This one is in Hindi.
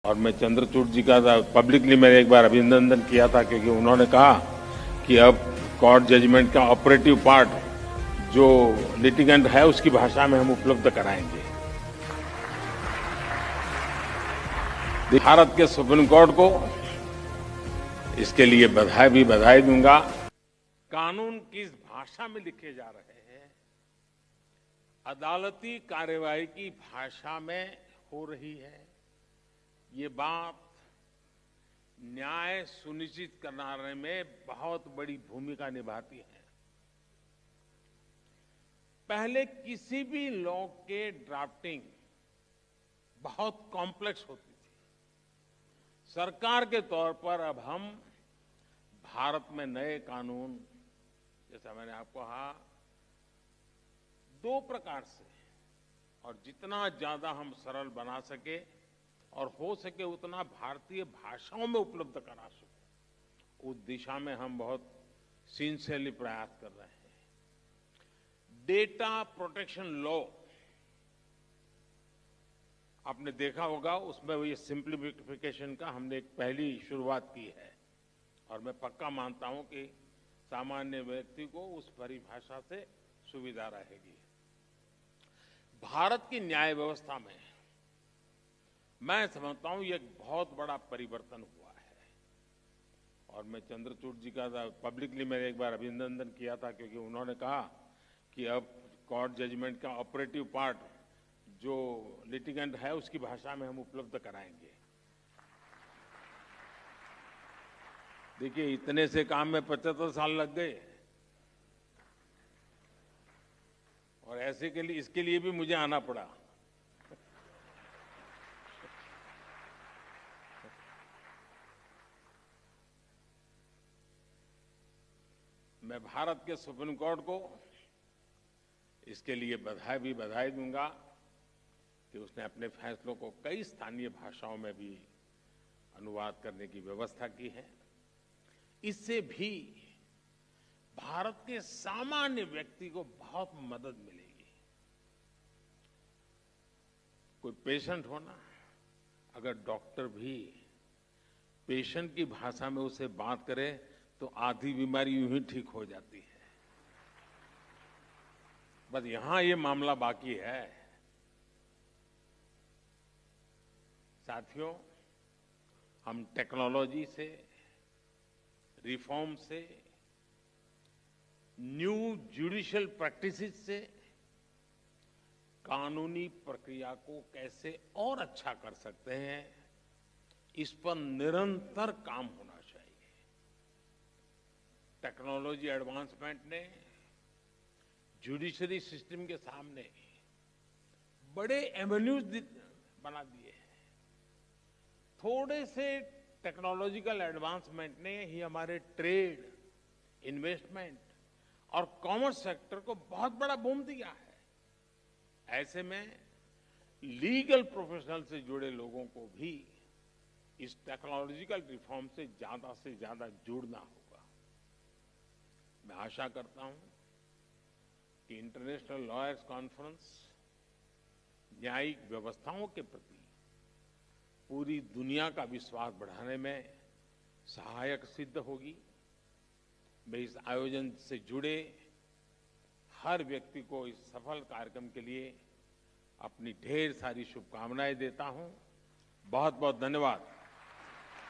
और मैं चंद्रचूड़ जी का पब्लिकली मैंने एक बार अभिनंदन किया था क्योंकि उन्होंने कहा कि अब कोर्ट जजमेंट का ऑपरेटिव पार्ट जो लिटिगेंट है उसकी भाषा में हम उपलब्ध कराएंगे। भारत के सुप्रीम कोर्ट को इसके लिए बधाई दूंगा। कानून किस भाषा में लिखे जा रहे हैं, अदालती कार्यवाही की भाषा में हो रही है, ये बात न्याय सुनिश्चित कराने में बहुत बड़ी भूमिका निभाती है। पहले किसी भी लॉ के ड्राफ्टिंग बहुत कॉम्प्लेक्स होती थी। सरकार के तौर पर अब हम भारत में नए कानून, जैसा मैंने आपको कहा, दो प्रकार से, और जितना ज्यादा हम सरल बना सके और हो सके उतना भारतीय भाषाओं में उपलब्ध करा सके, उस दिशा में हम बहुत सिंसियरली प्रयास कर रहे हैं। डेटा प्रोटेक्शन लॉ आपने देखा होगा, उसमें ये सिंप्लीफिकेशन का हमने एक पहली शुरुआत की है और मैं पक्का मानता हूं कि सामान्य व्यक्ति को उस परिभाषा से सुविधा रहेगी। भारत की न्याय व्यवस्था में मैं समझता हूं ये एक बहुत बड़ा परिवर्तन हुआ है और मैं चंद्रचूड़ जी का पब्लिकली मैंने एक बार अभिनंदन किया था क्योंकि उन्होंने कहा कि अब कोर्ट जजमेंट का ऑपरेटिव पार्ट जो लिटिगेंट है उसकी भाषा में हम उपलब्ध कराएंगे। देखिए, इतने से काम में 75 साल लग गए और ऐसे के लिए इसके लिए भी मुझे आना पड़ा। मैं भारत के सुप्रीम कोर्ट को इसके लिए बधाई दूंगा कि उसने अपने फैसलों को कई स्थानीय भाषाओं में भी अनुवाद करने की व्यवस्था की है। इससे भी भारत के सामान्य व्यक्ति को बहुत मदद मिलेगी। कोई पेशेंट हो ना, अगर डॉक्टर भी पेशेंट की भाषा में उससे बात करे तो आधी बीमारी यूं ही ठीक हो जाती है। बस यहां ये मामला बाकी है। साथियों, हम टेक्नोलॉजी से, रिफॉर्म से, न्यू जुडिशियल प्रैक्टिसेस से कानूनी प्रक्रिया को कैसे और अच्छा कर सकते हैं, इस पर निरंतर काम होना चाहिए। टेक्नोलॉजी एडवांसमेंट ने जुडिशरी सिस्टम के सामने बड़े एवेन्यूज बना दिए हैं। थोड़े से टेक्नोलॉजिकल एडवांसमेंट ने ही हमारे ट्रेड, इन्वेस्टमेंट और कॉमर्स सेक्टर को बहुत बड़ा बूम दिया है। ऐसे में लीगल प्रोफेशनल से जुड़े लोगों को भी इस टेक्नोलॉजिकल रिफॉर्म से ज्यादा जुड़ना होगा। मैं आशा करता हूं कि इंटरनेशनल लॉयर्स कॉन्फ्रेंस न्यायिक व्यवस्थाओं के प्रति पूरी दुनिया का विश्वास बढ़ाने में सहायक सिद्ध होगी। मैं इस आयोजन से जुड़े हर व्यक्ति को इस सफल कार्यक्रम के लिए अपनी ढेर सारी शुभकामनाएं देता हूं। बहुत बहुत धन्यवाद।